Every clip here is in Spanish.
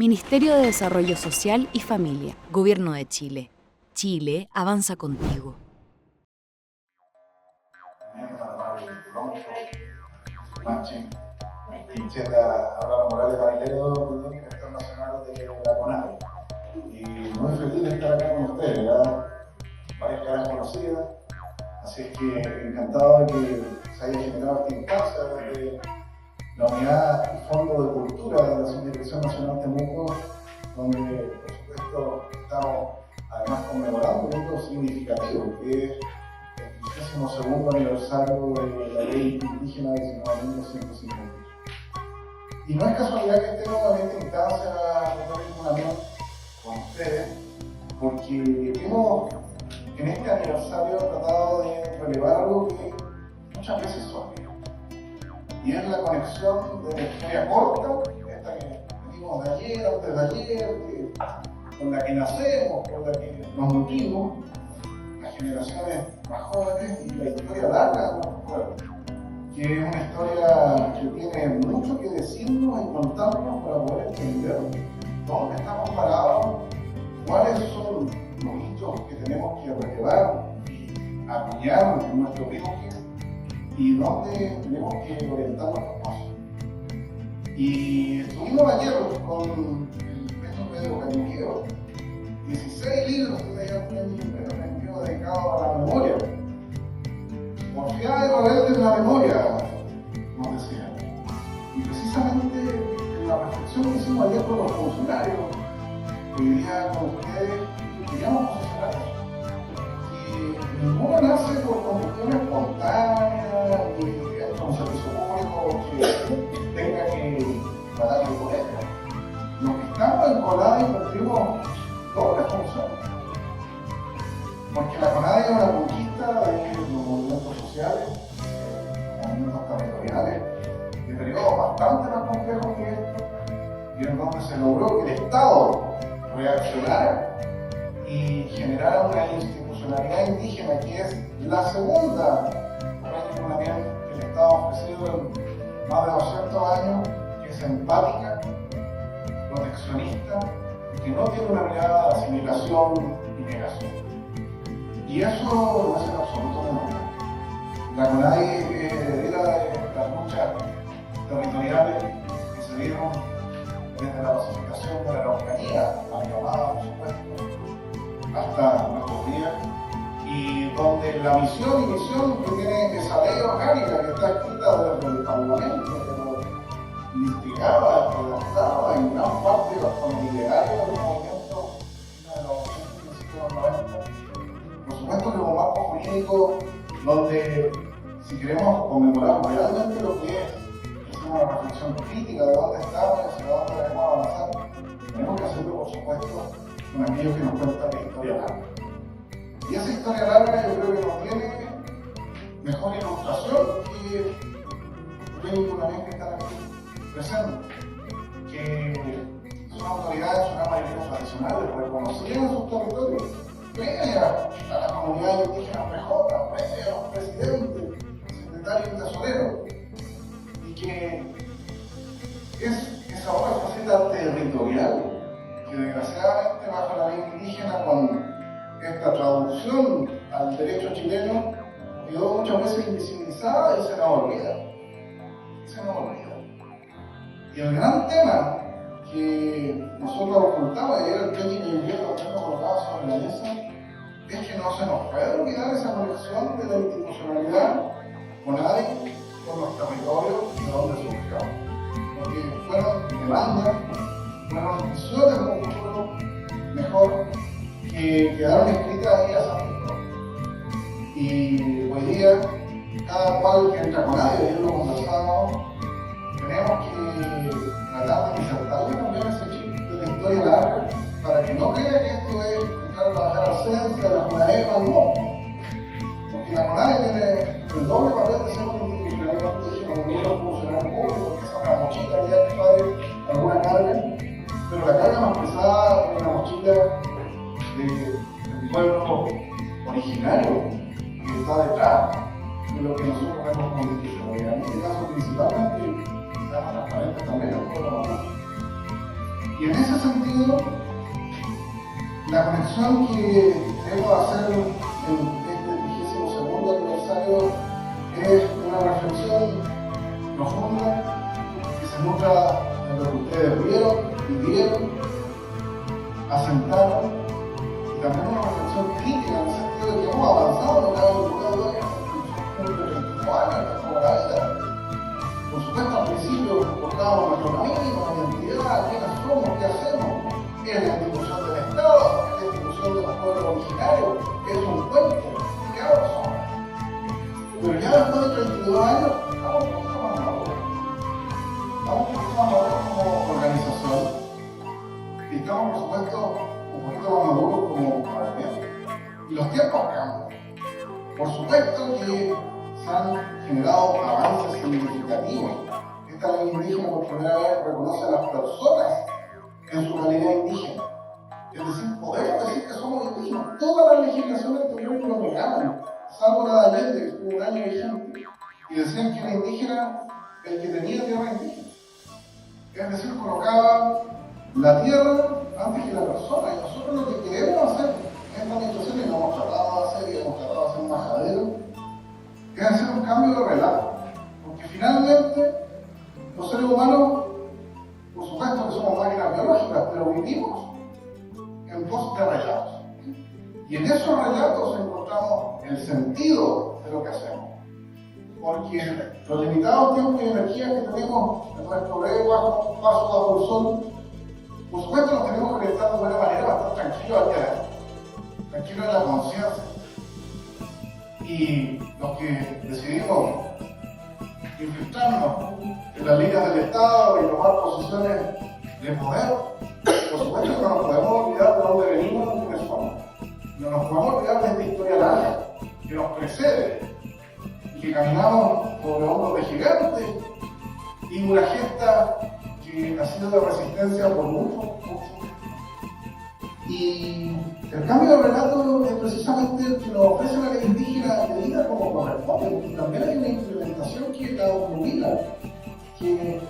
Ministerio de Desarrollo Social y Familia, Gobierno de Chile. Chile avanza contigo. Abraham Morales Bailero, director nacional de la CONADE. Y muy feliz de estar acá con ustedes, ¿verdad? Varias caras conocidas, así es que encantado de que se haya generado esta instancia desde la unidad y fondo de cultura de la Subdirección Nacional Temuco, donde por supuesto estamos además conmemorando un hito significativo, que es el 32º aniversario de la Ley Indígena 19.150. Y no es casualidad que estemos en esta instancia con ustedes, porque hemos en este aniversario tratado de relevar algo que muchas veces se olvida. Y es la conexión de la historia corta, esta que venimos de ayer, antes de ayer, con la que nacemos, con la que nos nutrimos, las generaciones más jóvenes, y la historia larga de nuestro pueblo, que es una historia que tiene mucho que decirnos y contarnos para poder entender dónde estamos parados, cuáles son los hitos que tenemos que relevar y apoyar en nuestro viaje y dónde tenemos que orientar nuestros pasos. Y estuvimos ayer con el premio Pedro Cañuqueo, 16 libros que tenía el premio Pedro Cañuqueo dedicados a la memoria. Porfiada y rebelde en la memoria, nos decían. Y precisamente en la reflexión que hicimos ayer con los funcionarios, hoy día con ustedes, queríamos posicionar eso. Si ninguno nace por combustión espontánea, ni dentro de un servicio público que tenga que pagar el colegio, los que estamos en CONADE cumplimos doble función. Porque la CONADE es una conquista de los movimientos sociales, movimientos territoriales, de periodos bastante más complejos que estos, y en donde se logró que el Estado reaccionara y generara una institucionalidad indígena que es la segunda regionalidad que el Estado ha ofrecido en más de 200 años, que es empática, proteccionista, que no tiene una mirada de asimilación y negación. Y eso no es en absoluto menor. La CONADE es heredera de las luchas territoriales que se dieron desde la pacificación de la Araucanía, aclamada por supuesto, hasta nuestros días, y donde la misión y misión que tiene esa ley orgánica que está escrita desde el Parlamento, que lo instigaba, redactaba en gran parte con el ideario de los movimientos de los principios de los 90. Por supuesto que es un marco jurídico donde, si queremos conmemorar realmente lo que es, hacer una reflexión crítica de dónde estamos y hacia dónde debemos avanzar, tenemos que hacerlo, por supuesto, con aquellos que nos cuentan la historia larga. Y esa historia larga yo creo que no tiene mejor ilustración que los también que están aquí presentes, que son autoridades, son mayorías tradicionales, reconocidas en sus territorios, previa a la comunidad indígena PJ, previa a los presidentes, secretarios y tesoreros, y que es esa otra faceta territorial que desgraciadamente bajo la ley indígena, con esta traducción al derecho chileno, quedó muchas veces invisibilizada y se nos olvida. Y el gran tema que nosotros ocultamos, y era el técnico y el que nos colocaba sobre la mesa, es que no se nos puede olvidar esa conexión de la institucionalidad con nadie, con los territorios de donde surgieron. Porque fueron demandas, fueron visiones de un futuro mejor que quedaron escritas ahí a San Miguel. Y hoy día, cada cual que entra con nadie, ayer lo conversábamos, tenemos que tratar de insertarle también ese chip de la historia larga, para que no crea que esto es entrar a trabajar al centro de la CONADE, no. Porque la CONADE tiene el doble papel de ser un institucionalidad indígena, un libro funcionario público, que es una mochila ya que trae alguna carga, pero la carga más pesada es una mochila del pueblo originario que está detrás de lo que nosotros vemos como institucionalidad. En este caso, principalmente, estamos transparentes también el pueblo mapuche. Y en ese sentido, la conexión que debo hacer en este 32º aniversario es una reflexión profunda que se nutra de lo que ustedes vieron, vivieron, asentaron, y también una reflexión crítica en el sentido de que hemos avanzado, no cabe duda de que de 35 años, como la vida. Por supuesto, al principio buscábamos nuestro camino, nuestra identidad, quiénes somos, qué hacemos. Es la institución del Estado, es la institución de los pueblos originarios, es un cuento, ¿qué ahora somos? Pero ya después de 32 años, estamos un poquito más maduros. Estamos un poquito más maduros como organización. Y estamos, por supuesto, un poquito más maduros como movimiento. Y los tiempos cambian. Por supuesto que se han generado avances significativos. Esta ley indígena por primera vez reconoce a las personas en su calidad indígena. Es decir, podemos decir que somos indígenas. Todas las legislaciones anteriores lo negaban, salvo la de Allende, que estuvo un año vigente, y decían que era indígena el que tenía tierra indígena. Es decir, colocaban la tierra antes que la persona. Y nosotros lo que queremos hacer en esta administración, y lo hemos tratado de hacer, y hemos tratado de hacer un majadero, es hacer un cambio de relato. Porque finalmente, los seres humanos, por supuesto que somos máquinas biológicas, pero vivimos en pos de relatos. Y en esos relatos encontramos el sentido de lo que hacemos. Porque los limitados tiempos y energías que tenemos en nuestro breve paso bajo el sol, por supuesto nos tenemos que orientar de buena manera para estar tranquilos al día, tranquilos en la conciencia. Y los que decidimos infiltrarnos en las líneas del Estado y tomar posiciones de poder, por supuesto que no nos podemos olvidar de dónde venimos y quiénes somos. No nos podemos olvidar de esta historia larga que nos precede y que caminamos sobre hombros de gigantes y una gesta que ha sido de resistencia por mucho. Y el cambio de relato es precisamente el que nos ofrece la ley indígena medida como corresponde, y también hay una implementación que la obnubila, que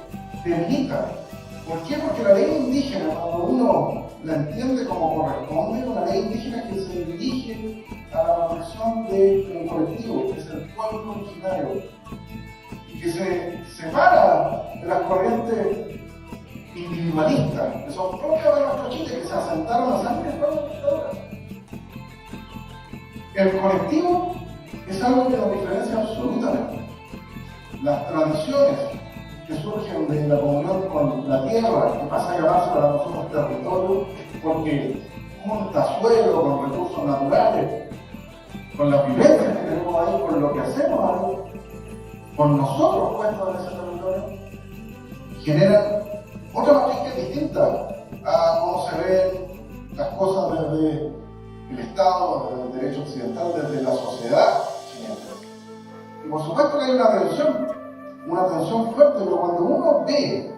debilita. ¿Por qué? Porque la ley indígena, cuando uno la entiende como corresponde, es una ley indígena que se dirige a la protección del colectivo, que es el pueblo originario, y que se separa de las corrientes individualistas, que son propias de nuestro Chile, que se asentaron a sangre para la dictadura. El colectivo es algo que nos diferencia absolutamente. Las tradiciones que surgen de la comunión con la tierra, que pasa a llamarse para nosotros territorio, porque junta suelo con recursos naturales, con las vivencias que tenemos ahí, con lo que hacemos ahí, con nosotros puestos en ese territorio, generan otra matriz que es distinta a cómo se ven las cosas desde el Estado, desde el derecho occidental, desde la sociedad chilena. Y por supuesto que hay una tensión fuerte, pero cuando uno ve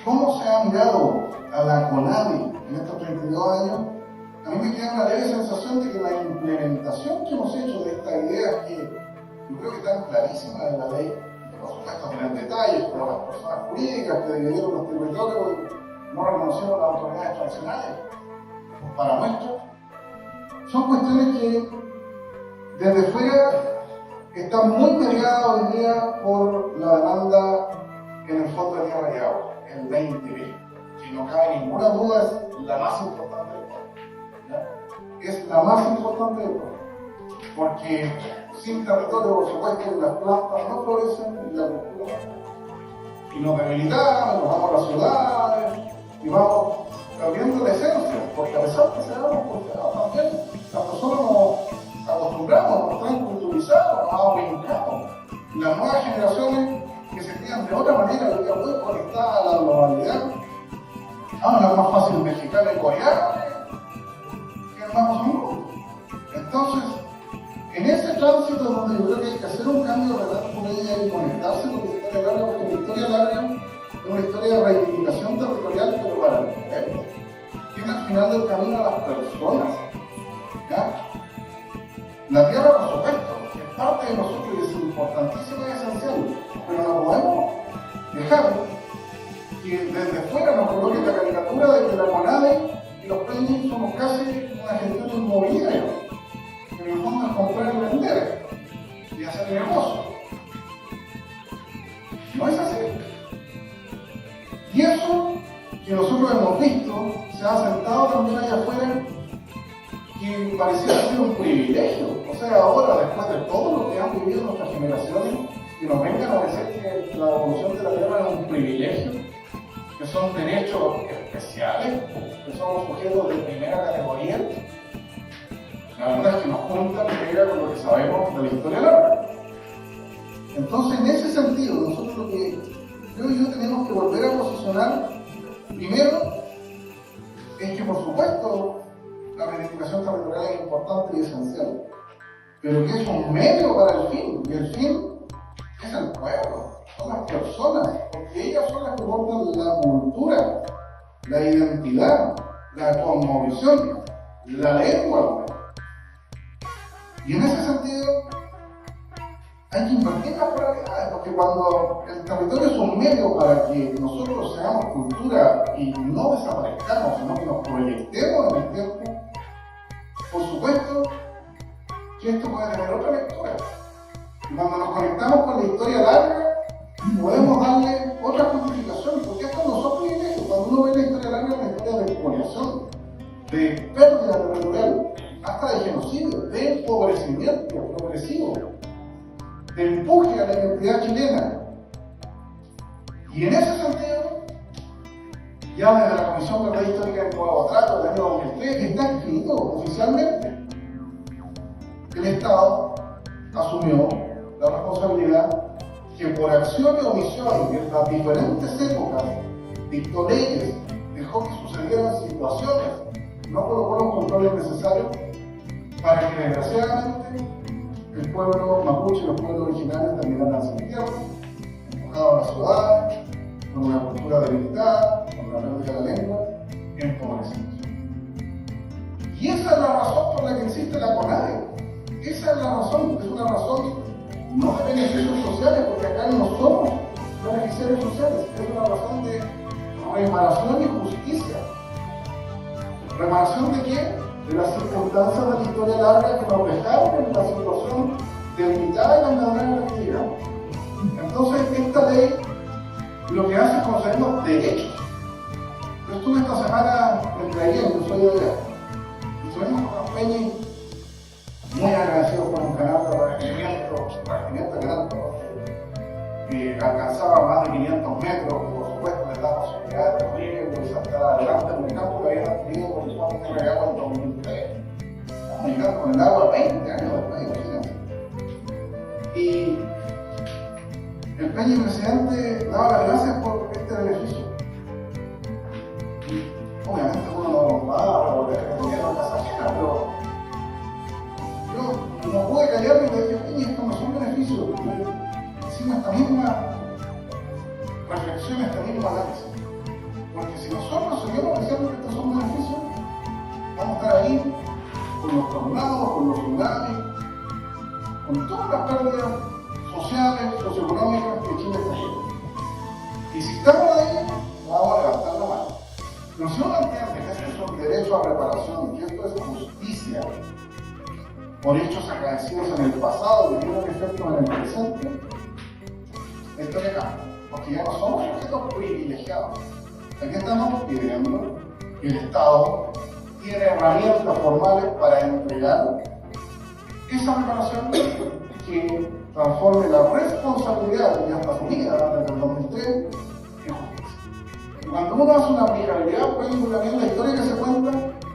cómo se ha mirado a la CONADI en estos 32 años, a mí me queda una leve sensación de que la implementación que hemos hecho de estas ideas, que yo creo que están clarísimas en la ley, por supuesto tienen detalles, pero las personas jurídicas que dividieron los territorios no reconocieron las autoridades tradicionales para muestras, son cuestiones que desde fuera están muy mediadas hoy día por la demanda en el Fondo de Tierra y Agua, el 20B, que no cabe ninguna duda es la más importante del pueblo. Es la más importante del pueblo, porque sin territorio, por supuesto, las plantas no florecen y la cultura no. Y nos debilitamos, nos vamos a las ciudades y vamos perdiendo la esencia, porque a pesar de que se damos por también, las personas nos acostumbramos, nos traen culturizados, nos ahuencamos. Las nuevas generaciones que se crían de otra manera, que ya muy conectadas a la globalidad, es más fácil mexicano y coreano que el más mundo. Entonces, en ese tránsito donde yo creo que hay que hacer un cambio de relato con ella y conectarse con la historia larga, porque la historia larga es una historia de reivindicación territorial, pero para el pueblo. Tiene al final del camino a las personas. ¿Ya? La tierra, por supuesto, es parte de nosotros y es importantísima y esencial, pero no podemos dejar que desde fuera nos coloquen la caricatura de que la CONADE y los Peñas somos casi una gestión inmobiliaria, que en el fondo es comprar y vender y hacer negocio. No es así. Y eso que nosotros hemos visto se ha sentado también allá afuera, que parecía ser un privilegio. O sea, ahora, después de todo lo que han vivido nuestras generaciones, que nos vengan a decir que la evolución de la Tierra es un privilegio, que son derechos especiales, que somos sujetos de primera categoría, la verdad es que nos junta pega con lo que sabemos de la historia larga. Entonces, en ese sentido, nosotros lo que creo yo tenemos que volver a posicionar, primero, es que por supuesto la planificación territorial es importante y esencial, pero que es un medio para el fin, y el fin es el pueblo, son las personas, porque ellas son las que portan la cultura, la identidad, la cosmovisión, la lengua. Y en ese sentido hay que invertir las prioridades, porque cuando el territorio es un medio para que nosotros seamos cultura y no desaparezcamos, sino que nos proyectemos en el tiempo, por supuesto que esto puede tener otra lectura. Y cuando nos conectamos con la historia larga, podemos darle otra justificación, porque esto no son privilegios. Cuando uno ve la historia larga, es una historia de expoliación, de pérdida territorial, hasta de genocidio, de empobrecimiento progresivo, de empuje a la identidad chilena. Y en ese sentido, ya desde la Comisión de Verdad Histórica del Nuevo Trato del año 2003, está escrito oficialmente. El Estado asumió la responsabilidad que por acción y omisión en las diferentes épocas dictó leyes, dejó que sucedieran situaciones, no colocó los controles necesarios para que desgraciadamente el pueblo mapuche y los pueblos originarios terminaran sin tierra, empujados a la ciudad, con una cultura debilitada, con la pérdida de la lengua, empobrecidos. Y esa es la razón por la que existe la CONADE. Esa es la razón, es una razón no de beneficios sociales, porque acá no somos beneficiarios sociales, es una razón de reparación y justicia. ¿Reparación de qué? De las circunstancias de la historia larga que nos dejaron en la situación delimitada y la manera en la que llegamos. Entonces, esta ley lo que hace es concedernos derechos. Yo estuve esta semana en Traiguén, yo soy de allá, y estuvimos con los Peñas muy agradecidos con un canal de regimiento que alcanzaba más de 500 metros, que por supuesto les da posibilidad de correr y saltar adelante en un campo que habían adquirido por el Fondo de Agua en 2003. Vamos a llegar con el agua 20 años después, imagínense. Y el Peña presidente daba las gracias por este beneficio. Y obviamente uno no va a volver a gobierno en casa ajena, pero yo no pude callarme y le dije, Peña, esto no son beneficios. Hicimos esta misma reflexión, este mismo análisis. Porque si nosotros seguimos diciendo que estos son beneficios, vamos a estar ahí con los tornados, con los tsunamis, con todas las pérdidas sociales, socioeconómicas que Chile está lleno. Y si estamos ahí, vamos a levantar la mano. Pero si uno entiende que estos son derechos a reparación, que esto es justicia por hechos acaecidos en el pasado que tienen efectos en el presente, esto le cambia, porque ya no somos sujetos privilegiados. Aquí estamos pidiendo que el Estado tiene herramientas formales para entregar esa reparación que transforme la responsabilidad ya hasta asumida desde el 2003 en justicia. Y cuando uno hace una aplicabilidad, también la historia que se cuenta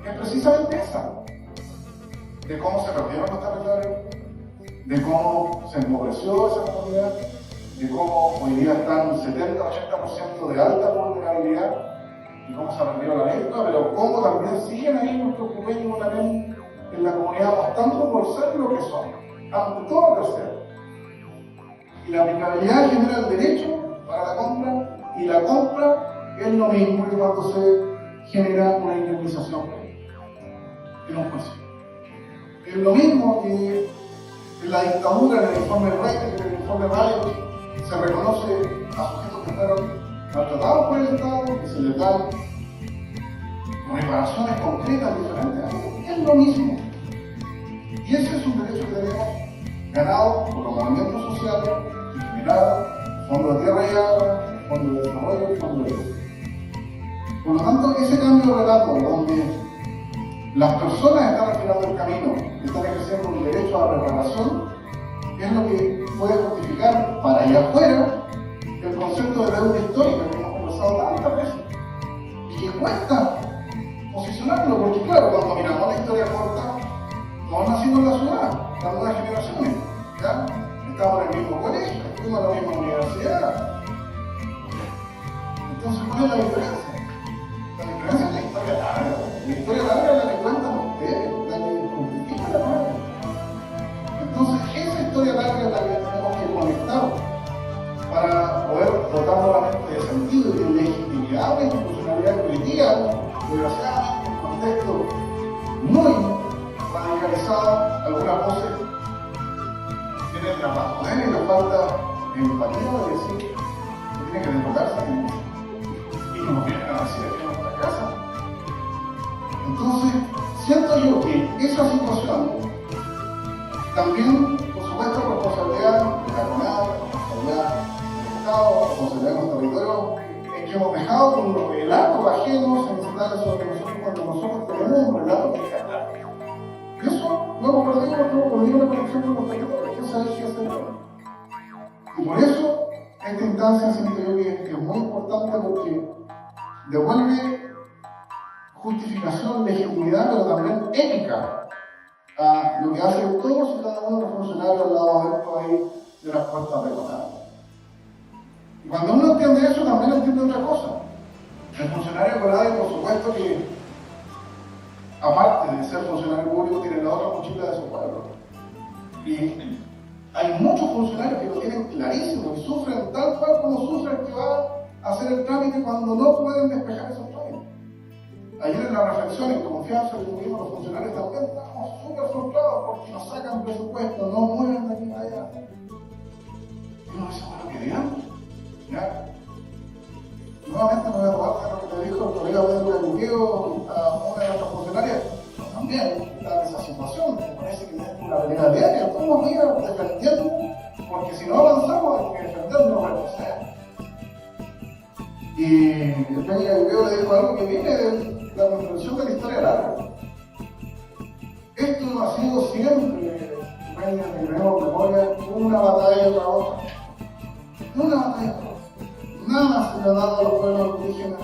es precisamente esa, de cómo se perdieron los territorios, de cómo se empobreció esa comunidad, de cómo hoy día están 70-80% de alta vulnerabilidad, y cómo se perdió la lengua, pero cómo también siguen ahí nuestros pequeños también en la comunidad apostando por ser lo que son, ante todo tercero. Y la aplicabilidad genera el derecho para la compra, y la compra es lo mismo que cuando se genera una indemnización en un juicio. Es lo mismo que en la dictadura, en el informe Rey, en el informe Rey, se reconoce a sujetos que fueron maltratados por el Estado, que se les dan reparaciones concretas diferentes a ellos. Es lo mismo. Y ese es un derecho que tenemos ganado por los movimientos sociales, en general, Fondo de Tierra y Agua, Fondo de Desarrollo y Fondo de Educación. Por lo tanto, ese cambio de relato, donde las personas están al final del camino, están ejerciendo un derecho a la reparación, es lo que puede justificar para allá afuera el concepto de deuda histórica que hemos conversado tantas veces. Y que cuesta posicionarlo, porque claro, cuando miramos la historia corta, todos nacimos en la ciudad, las nuevas generaciones, ¿ya? Estamos en el mismo colegio, estuvimos en la misma universidad. Entonces, ¿cuál es la diferencia? La diferencia es la historia larga. La historia larga es la que cuentan ustedes, la que justifica la larga. Entonces, esa historia larga es la que tenemos que conectar para poder dotar nuevamente de sentido y de legitimidad de institucionalidad que hoy día, desgraciadamente, en un contexto muy radicalizado, algunas voces tienen la más poder y la falta de empatía de decir que tiene que desbocarse y que nos vienen a decir aquí en nuestra casa. Entonces, siento yo que esa situación también, por supuesto, responsabilidad de la CONADE, responsabilidad del Estado, responsabilidad de los territorios en que hemos dejado con los relatos ajenos en instalar sobre nosotros cuando nosotros tenemos un relato que está claro. Y eso lo hemos perdido la conexión con los territorios, que saber qué hacer. Y por eso, esta instancia siento yo que es muy importante porque devuelve justificación, legitimidad, pero también ética a lo que hacen todos y cada uno de los funcionarios al lado de esto ahí de las puertas de CONADE. Y cuando uno entiende eso, también entiende otra cosa. El funcionario de CONADE, por supuesto que, aparte de ser funcionario público, tiene la otra mochila de su pueblo. Y hay muchos funcionarios que lo tienen clarísimo y sufren tal cual como sufren que va a hacer el trámite cuando no pueden despejar esos trámites. Ayer en la reflexión en confianza que tuvimos los funcionarios también estamos súper frustrados porque nos sacan presupuesto, no mueven de aquí para allá. Y no es lo que digamos. ¿Ya? Nuevamente me voy a tomar de lo que te dijo el colega Pedro Caluqueo a una de nuestras funcionarias. También está en esa situación, me parece que es una pelea diaria, todos los días defendiendo, porque si no avanzamos hay que defendernos, reconocer. Y el Peña Caluqueo le dijo algo que viene de la construcción de la historia larga. Esto ha sido siempre, Peña, que tenemos memoria, una batalla tras otra. Una batalla tras otra. Nada se le ha dado a los pueblos indígenas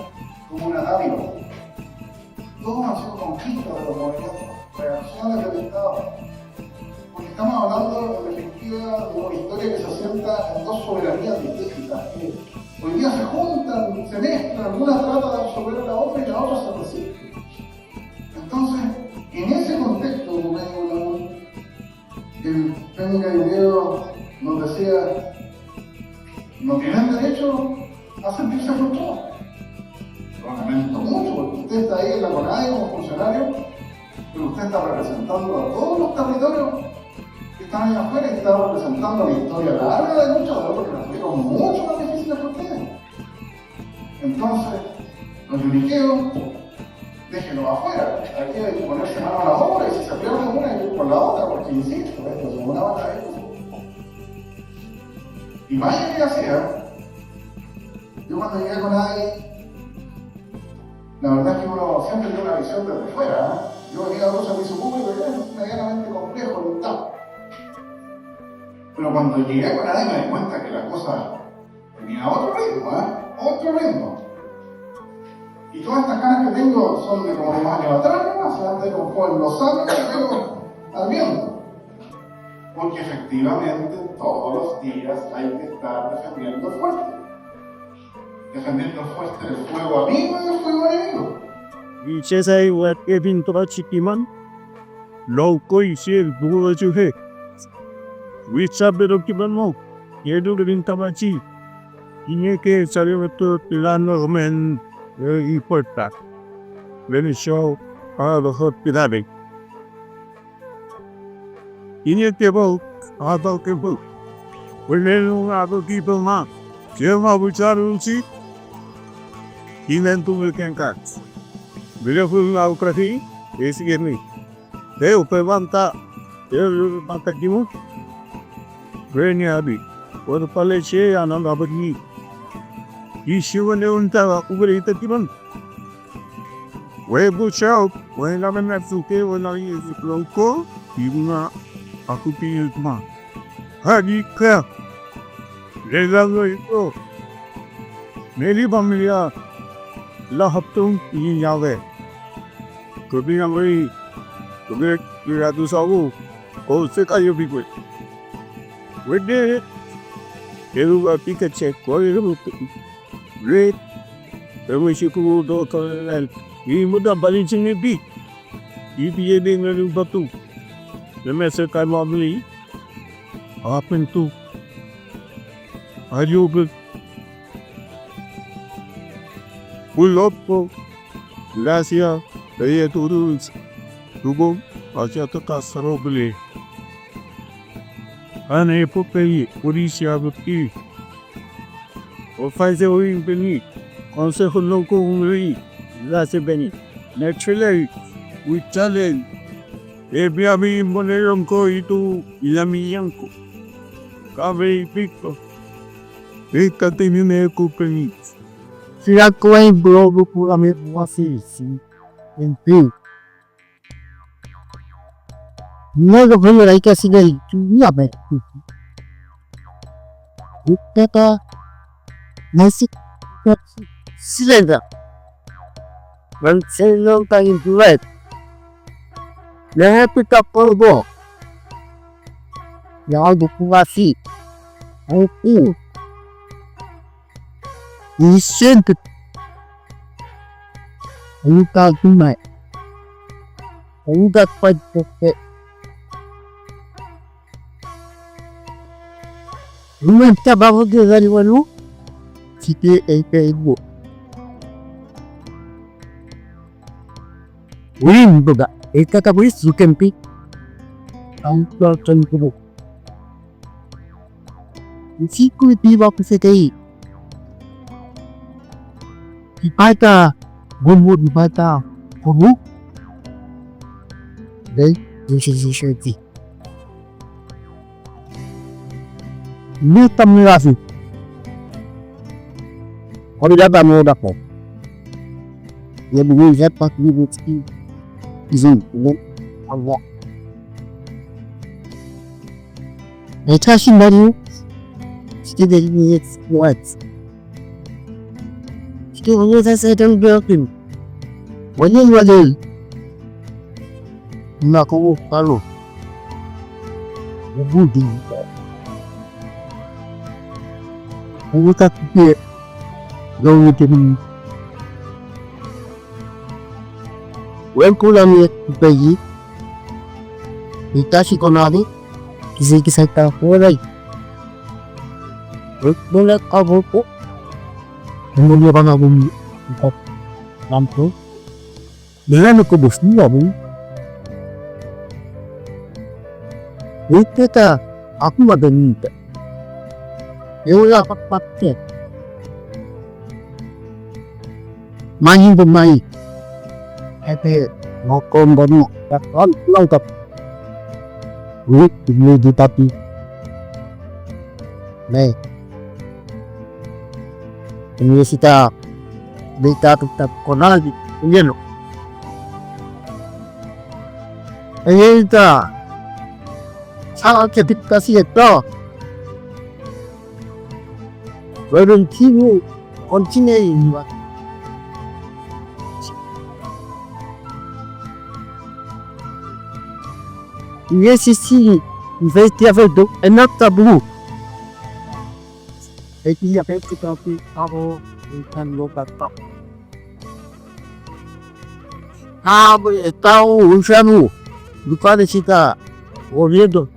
como una dádiva. Todos han sido conquistas de los movimientos, reacciones del Estado. Porque estamos hablando, en definitiva, de una historia que se asienta en dos soberanías distintas, que hoy día se juntan, se mezclan, una trata de absorber a la otra y la otra se resiste. Entonces, en ese contexto, el Peña Caluqueo nos decía, no tienen derecho a sentirse frustrados. Lo lamento mucho porque usted está ahí en la CONADE como funcionario, pero usted está representando a todos los territorios que están allá afuera y está representando la historia larga de lucha de otros que nos tuvieron mucho más difíciles que ustedes. Entonces, los lloriqueos, déjenlos afuera. Aquí hay que ponerse mano a la obra y si se pierde una hay que ir por la otra, porque insisto, esto es una batalla. Y vaya que hacía. Yo cuando llegué a CONADE, la verdad es que uno siempre tiene una visión desde fuera. Yo venía a un servicio público y es medianamente complejo el Estado. Pero cuando llegué a CONADE me di cuenta que la cosa tenía otro ritmo, otro ritmo. Y todas estas caras que tengo son de como 2 años atrás, se antes como fue en los años que vengo al viento. Porque efectivamente todos los días hay que estar defendiendo el fuerte. Defendiendo el fuerte del fuego amigo y del fuego enemigo. 이 제사의 예빈 돌아치기만 로코이시의 부어주해 위사베로기만 뭐 예루린 타마지 이네게 자료부터 tilanomen 이porta 베니쇼 아버허 피다베 이네게보 아버게보 원래는 아버기보마 제마 부자루지 Inventume Kankats. Beautiful Aukrati, basically. They Upevanta, Patakimu, Greniabi, or the Palace and on Abadi. Issue and Unta Uberita Timan. Webu shout, when I'm in Natsuke, when I use the Bronco, even Akupi Ma. Hadi Clear. Rezazo. Meli Familia. La Haptung in Yahweh. Could be a way to get Radu Savu. Oh, sick are you people? With it, you will pick a check. What you great. The wish you could go to the we would have balanced in a beat. You be a little batu. The message I normally happen to. Are you good? Pull up, Gracia, the year to rules. To go, Ajata Casarobile. An epopee, Odisha with you. Or five the wing beneath. Consejo loco hungry. That's a benny. Naturally, we challenge. Ebiabi Moneronco itu Ilamianco. Cave Pico. They continue their company. Sila ko ay blogo po kami wasisi. Enti. Naga pala ay kasi na ituya ba? Ukata nasik sila. Manselo tayong duet. Lahapit ako po. Naga po kasi. Ako. Listen to you got to my you got fight for it. You went about the very one. City a book. Win Buga, a catabris you can pick. I'm certain to book. If you could be up to say. Ipata, Goodwood Ipata, Kubu. Then, this is shirty. Nita Mirafi. Origaba Modapo. You believe that part we would see is in one or what? I trust in you. Still, it's what? Still, as I said, I'm broken. When you were there, Nako, hello. Who do that? Who got to get go with him? When Kulami Peggy, Itashi Konadi, Kiziki Sata, for right. Bullet of Hopo. Hindi pa na akong lampo. Dengan ako bus niya mo. Ito ta, ako maganita. Yung wala patpatya. Mahin bumay. Ete, makomba mo. Kakal lang ka. Ulit, tigli di tapi. May. Università dei conali indiano e ita sa che dikasi itu baru tibu continue ini si investigato è nata blu. E ti aperto tapi ako ikan lokat tak. Ako tahu urusanmu. Bukan kita. Oh gitu.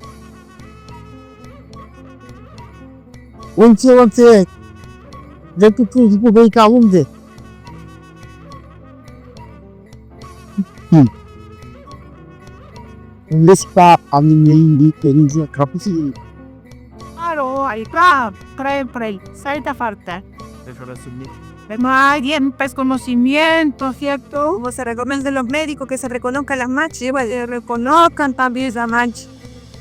Once. Jadi tu baik kamu deh. English pa kami hindi pensi kapisi. Alo, ai crab, crab, salta farta. Hay pues conocimiento, ¿cierto? Como se recomienda los médicos que se reconozcan las manchas, reconozcan también esa mancha.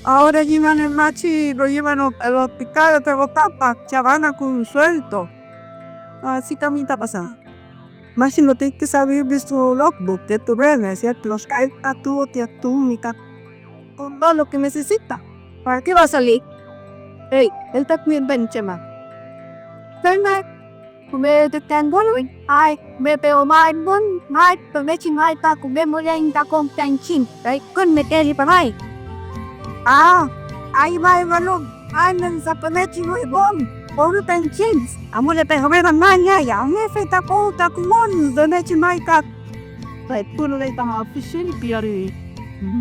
Ahora llevan el macho y lo llevan al hospital, pero papá, ya van a con un suelto. Así también está pasando. Más si no tienes que saber de su logbook, de tu regla, ¿cierto? Los caes a tu única. Con todo lo que necesita. ¿Para qué va a salir? Ey, él está bien benchema. Venga. Kume được tan bố rồi, ai, mẹ bèo mai muốn mai, tụi mẹ chỉ mai ta cùng mẹ lên ta cùng tan chim, đấy, con mẹ đi bà mai. Ai mai mà luôn, ai nên sa tụi mẹ chỉ nuôi bố được tan chim, muốn lên bèo mẹ làm mai nha, ya mẹ phải ta cũng muốn, tụi mẹ chỉ mai cả. Vậy tôi lên ta học sinh biari,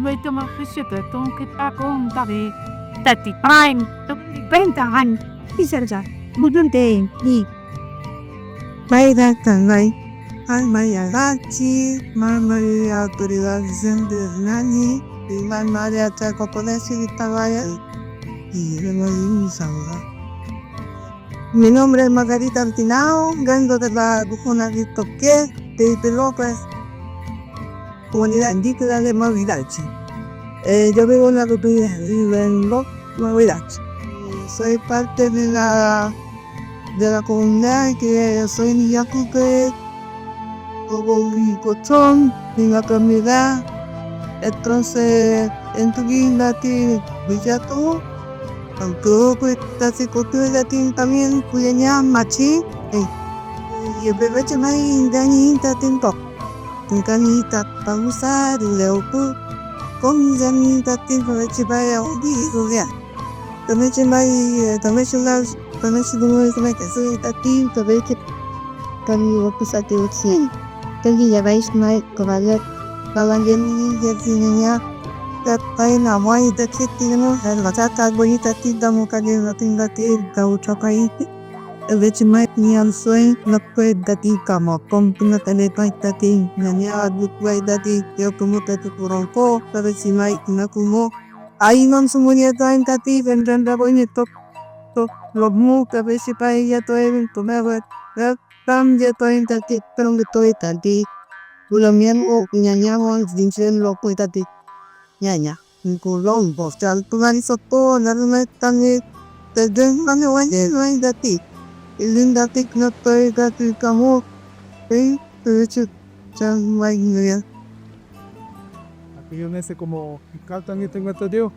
vậy tôi mà học sinh tới tôi cái ta cũng ta đi, ta đi time, tôi đi bên ta hành, đi xem ra, muốn đi đi. Baila Tanay, Almaya Gachi, Marmari Autoridad de Nani, y Marmari Chacoponesi de Tabaya y Remorín Saura. Mi nombre es Margarita Antinao, vengo de la Bujona de Toque, de López, comunidad indígena de Mavidachi. Yo vivo en la comunidad de Mavidachi. Soy parte de la comunidad que soy Niyakuke, como mi cochón, en la comunidad. Entonces, en tu vida, Villato, aunque casi cultura también, cuya machi, y el bebé chamay, dañita, tinto. Un canita, pausa, leupu, con janita, tinto, chibaya, y ya. También chamay, también chulas. Karena sebelum mereka tadi terbaik kami waktu saat ujian kami ya baik naik kepada balangan ini jadinya tapi nama itu kita dan masa tadi tadi dalam kali latih kau capai Vecimai nian soy na puede dati kama kompuna tane tadi nanya adu puede dati yo como tadi kurangko vecimai na kumo aiman semuanya tadi vendran daponya tok los mucas veces para ella todo el tomaba cambia todo en tati pero de todo tati ulamian o nyanyawang dinsen lo po tati nyanya kulong bostal tunani soto narumay tangi tedeng mane wanye tati ilin tati na todo tati kamu tuju chan mai nguya aquello nece como fiscal también tengo entendido.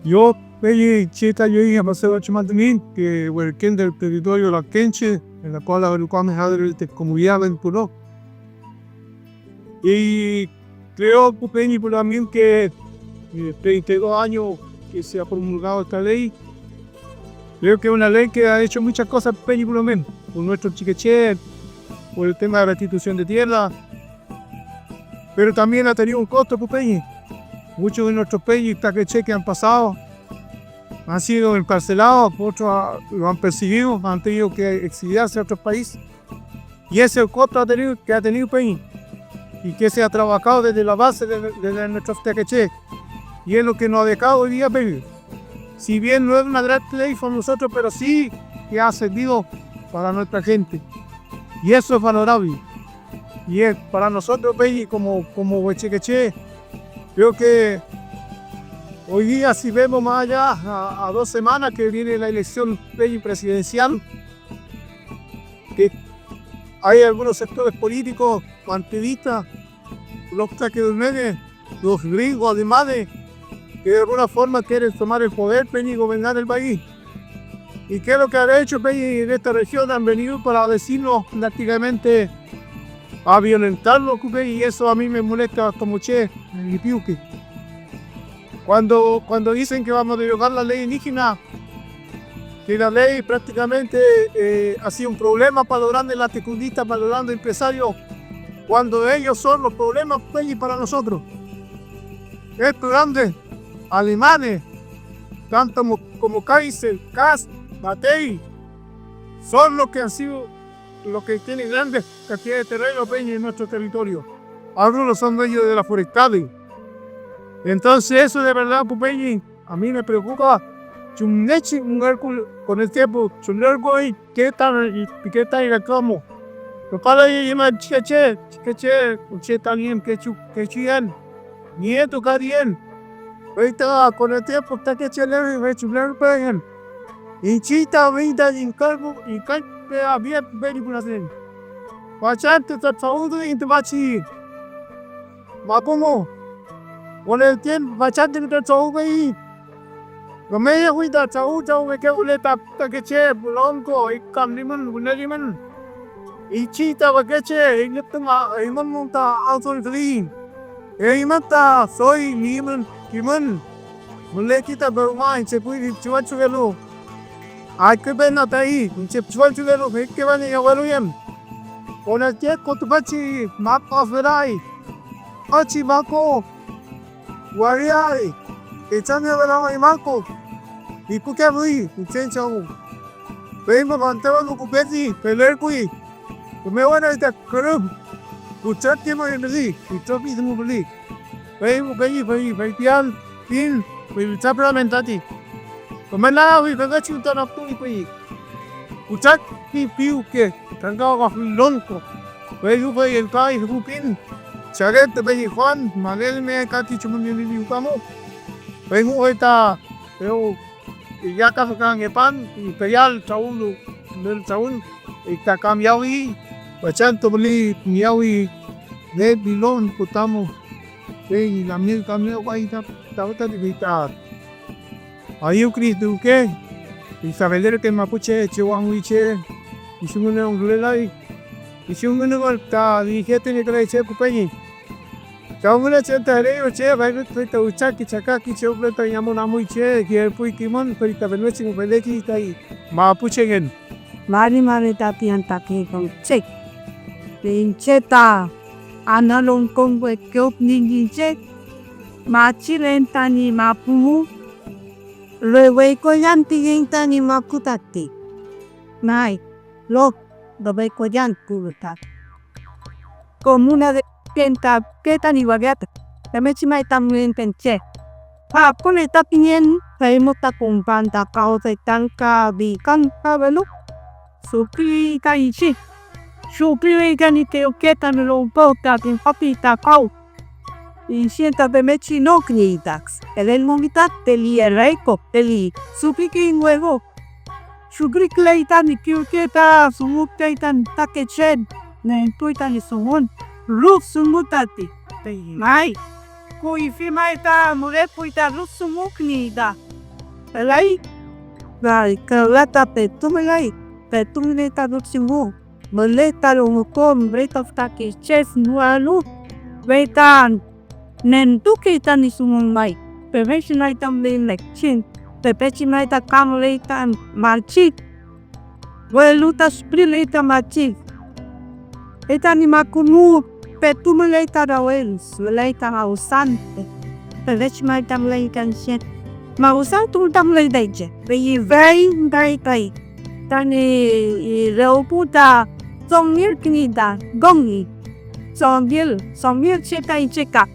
Yo Pei Chita yo dije a hacer 8 también que el del territorio la Kenche en la cual agrupamos a de comunidad en Puno. Y creo Pupeñi por también que 32 años que se ha promulgado esta ley. Creo que es una ley que ha hecho muchas cosas Pupeñi por lo menos, por nuestro chiqueche, por el tema de la restitución de tierra. Pero también ha tenido un costo Pupeñi. Muchos de nuestros peñis que han pasado han sido encarcelados, otros lo han perseguido, han tenido que exiliarse a otros países. Y ese costo que ha tenido Peñi y que se ha trabajado desde la base de nuestros tequeche. Y es lo que nos ha dejado hoy día Peñi. Si bien no es una gran ley para nosotros, pero sí que ha servido para nuestra gente. Y eso es valorable. Y es para nosotros Peñi como huechequeche. Creo que hoy día si vemos más allá a 2 semanas que viene la elección presidencial, que hay algunos sectores políticos partidistas, los taquedurmenes, los gringos además que de alguna forma quieren tomar el poder y gobernar el país. ¿Y qué es lo que han hecho en esta región? Han venido para decirnos prácticamente a violentarlo, y eso a mí me molesta como che, y piuque. Cuando dicen que vamos a derogar la ley indígena, que la ley prácticamente ha sido un problema para los grandes latifundistas, para los grandes empresarios, cuando ellos son los problemas para nosotros. Estos grandes alemanes, tanto como Kaiser, Kass, Matei, son los que han sido los que tienen grandes cantidades de terreno en nuestro territorio. Algunos son dueños de las forestales. Entonces eso de verdad, Pupeñi, a mí me preocupa Chumnechi con el tiempo, chumlergo y qué tal y la como. Lo para y man chicache, uche también que chuyan. Nieto carien. Ahorita con el tiempo está que chele y chumler pegan. Y chita vida y calvo y calpe había películas en. Bachante está todo y te bachi. Mapomo. Con el tiempo bachante está todo y Gamaya huida chau ke ule tap ke che bulonko ikam liman bunaliman ichita bakeche ingitma iman monta alson clean imata soy liman kiman mulekita bermain che pui chuan chuvelu akbe na tai che chuan chuvelu ke bani yawaluyem ona che kotbachi map of rai achi mako wariai echane bala imako Ipu que abri, uchen chau. Vengo manteva no cupeti, peler kui. Me van a estar cruz. Uchat que me beli, y topi de mubeli. Vengo bai pian, pin, bai chapra mentati. Come la bai venga chuta na tu kui. Uchat piu que tanga ga lonko. Bai el kai pin. Chaget bai Juan, Manel me kati chumun ni ukamo. Vengo eta, eu y ya casi can pan y peyal chaun del chaun y cacam yawi bachanto beli yawi de bilon putamo y la mil cambio guaita tauta de vitar ayu cris duque y saber que mapuche chihuahua wiche y sungune ungulai y sungune golta dije tiene que le eche pupeñi Chaumula chentare uche vai tu ucha ki chaka ki chobla ta yamu namu che ki pui kimon pari ta benwe ching bele ki tai ma puchegen Mari tapian taki kong che. Pincheta analong kong we kyop ningi che. Machi lentani mapumu. Lewe ko yan tingintani makutati. Mai, lo, dobe ko yan kurutat. Comuna de Penta, Peta ni Wagata, la Mechima también penché. Pa, con el tapien, Paimota con Panta, Causa y Tanka, Bicanca, Velu, Supri Kaichi, Supri Ganite, Oketan, Lopota, in Papita, Kau. Y sienta de Mechi no Knitax, el momitat, Teli, el Reiko, Teli, Supri Huevo, Sugri Claytan, y Kyuketa, Sumukaitan, Takechen, Nentuitan y Sumun. Ruf sumutati. Mai. Kui fi mai ta mure puita ruf sumukni da. Lai. Gai kalata petumelai. Petumeta ruf sumu. Meleta lumukom break of taki ches nualu. Vetan. Nentuki tani sumun mai. Peveshinai tam lekin. Pepechinai ta kamleitan marchit. Veluta sprileta marchit. Etani makumu. Petumeleita rawels, leita mausante. Pevech mai tam leitan shet. Mausantu tam leideje. Vei vei. Tani reuputa songir knida gongi. Songir cheta icheka.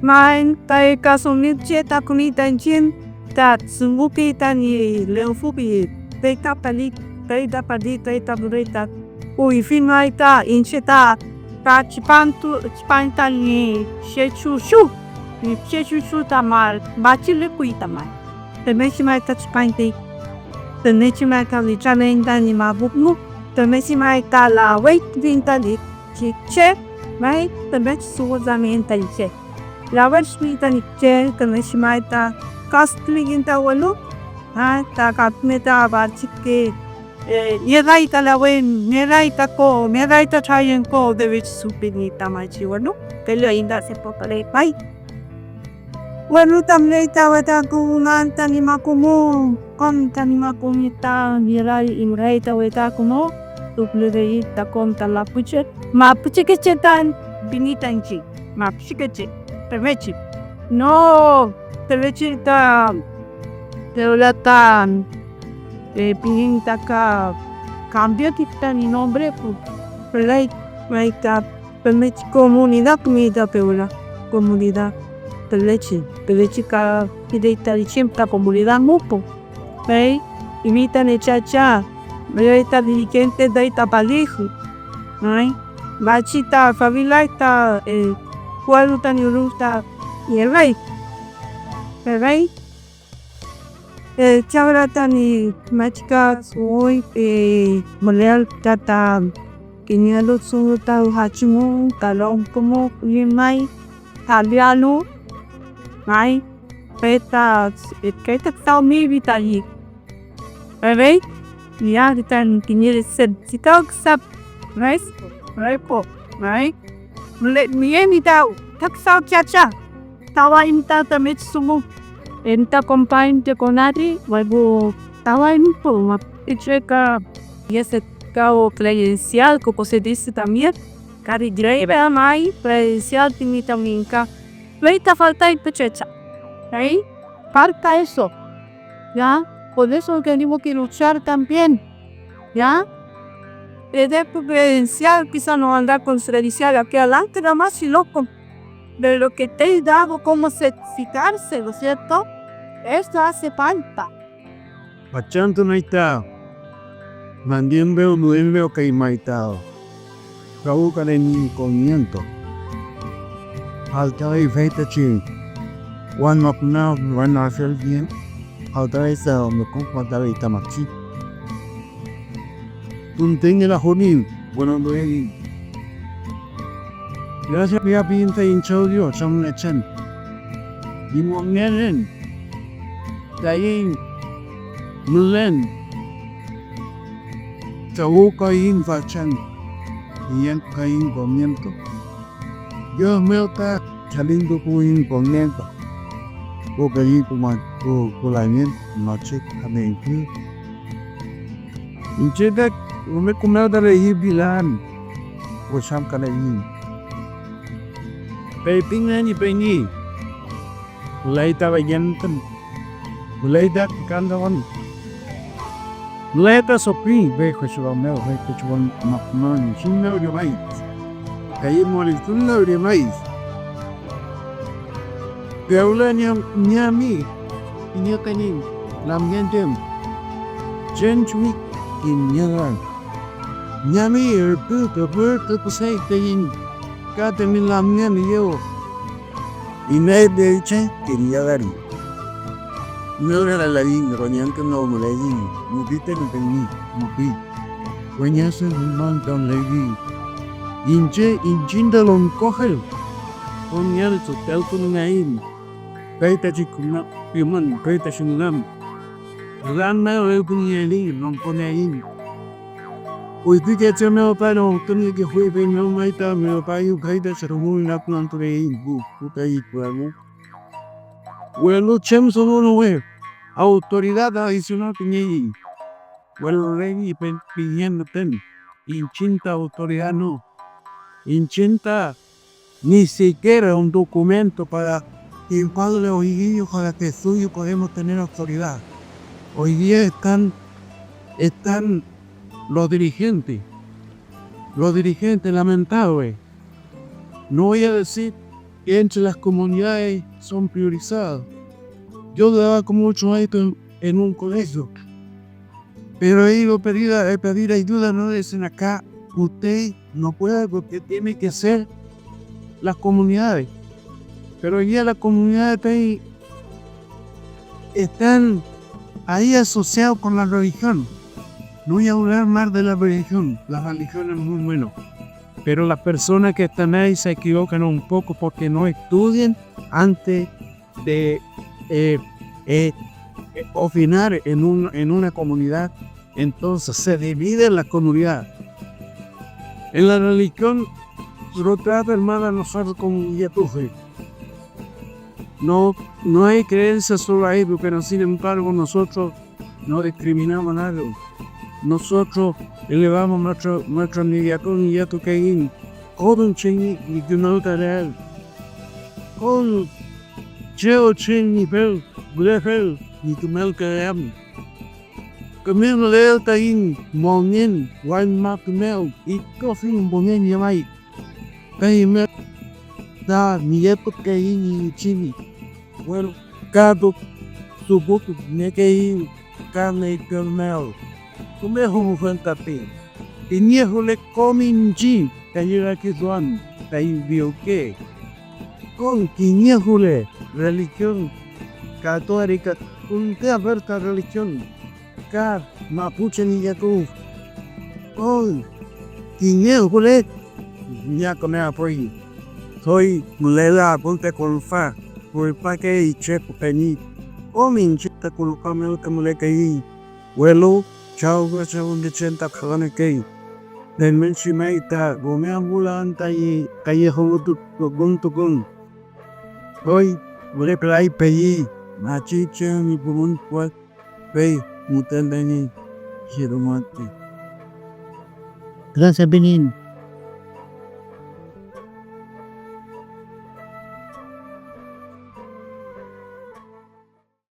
Main tai ka songir cheta kunita chin. Tat sumuki tani leufubi. Teita pali, teita padi, teita bureta. Ui finmaita incheta. Chipanta ni shechu tamal bachile kuitamal temechima ta chipante tenechima ta ni chanenda ni mabukmu temechima ta la wait vinta ni che mai temech suwazamenta che la vershmita ni che temechima ta costly ginta walu ha ta kapmeta barchike Yeraita la wen, Yeraita ko, Yeraita chayen ko, de which supinita machiwano, pero ainda se popale pai. Bueno, también estaba con tani makumo, con tani makumita, Yerai imreita weta kuno, dupleita con talapuche, mapuche que chetan, binitanchi, mapuche que che, permechi. No, permechita, teolatan. Pinta ka cambio kita ni nombre pues like permite comunidad comida peula comunidad pelechi ka ideita siempre comunidad mupo ¿Veis? Imitan el cha-cha. ¿Veis? Esta dirigente de esta pareja. ¿Veis? Machita, familia está, cuadro tan yurusta. Y el rey. ¿Veis? Chabra tani machika soy moleal tata kinyalo suta hachimu talong como yemai tabialu mai peta keta tau mi vitali right ya tan kinyere set sitok sap right po right let me emi tau tak sao chacha tawa inta tamit sumu enta combine de conati, luego estaba en un checa y ese cabo credencial, como se dice también, cari grave mai credencial tiene también ca, leita falta y pechecha, ¿sí? Falta eso, ¿ya? Por eso tenemos que luchar también, ¿ya? Desde credencial quizá no andar con credencial aquí adelante, nada más y loco, de lo que te he dado como certificarse, ¿no es cierto? Esto hace falta. Pachanto naita. Mandiembeo nuembeo caimaitao. Cauca de inconmiento. Alta y feita chi. One up now, one hacer bien. Alta y sao me comporta y tamachi. Tunteña la jonin. Bueno, no es. Gracias a mi pinta hinchado Dios, son lechen. Y moneren. Dayin Mulen Tau kain fachan Iyan kain comiento Yo melta Chalindo kuin comiento Ko kain kuman Ko kulainin Noche kami ingkil Inchedak Ume kumel dari hibilan Ko sam kanayin Peping na ni pengi Mulai tawayantan Mulai dak kandawan. Mulai ta sopi be khoswamel be kuchwan makman sinna de mais. Kai mori sunna de mais. Gaulanya nyami inya kanin lamgentem. Jenchmi kinyaran. Nyami erpu kapur kapusai kayin katamin lamgen yo. Inai beche kinyaran. No era la línea, roñan que no me leí, mupite no tenía, mupi. Roñase un montón leí. Inchinda lo coge. Roñan su tel con naim. Kaita chikuna, piman, kaita shinlam. Rana o punyeli, non ponein. Hoy que se me oparo, tenía que fue no maita, me opayo, kaita se rumó en la planta de imbu, putai puamo. Bueno, chem solo no ve. Autoridad adicional que bueno, rey pidiendo ten. Inchinta autoridad no. Inchinta ni siquiera un documento para el padre hoy día para que suyo podemos tener autoridad. Hoy día están los dirigentes lamentables. No voy a decir que entre las comunidades son priorizadas. Yo daba como 8 años en un colegio, pero he ido a pedir ayuda, no dicen acá, usted no puede porque tiene que ser las comunidades. Pero hoy día las comunidades están ahí asociadas con la religión. No voy a hablar más de la religión es muy buena. Pero las personas que están ahí se equivocan un poco porque no estudian antes de opinar en una comunidad. Entonces se divide la comunidad. En la religión lo trata hermana nosotros como yatuje. No hay creencia solo ahí, pero sin embargo nosotros no discriminamos a nadie. Nosotros elevamos nuestro nidiacón y yato caín. Con chingi y que no tareal. Con cheo chingi pel, blefel y que mel caem. Camino leel caín, monien, wine map mel y coffee monien yamai. Caín mel da mi yato caín y chingi. Bueno, gato, su boca, ne caín. carne y pernil. Kumehu tapi. Ini hule kominji kayira kisuan kayu bioke. Kon kini hule religion católica unte aberta religion car mapuche ni yaku. Kon kini hule ya kome apoi. Soy mulela ponte colfa por paque y chepo peni. Kominji ta kulkamel kamule kai. Welo chao gasa unde chenta kagane kai. Dan mensi maita gome ambulan tai kai homutu tukun. Hoy boleh pelai pei machi chen bumun kuat pei mutan dani hirumati. Gracias, Benin.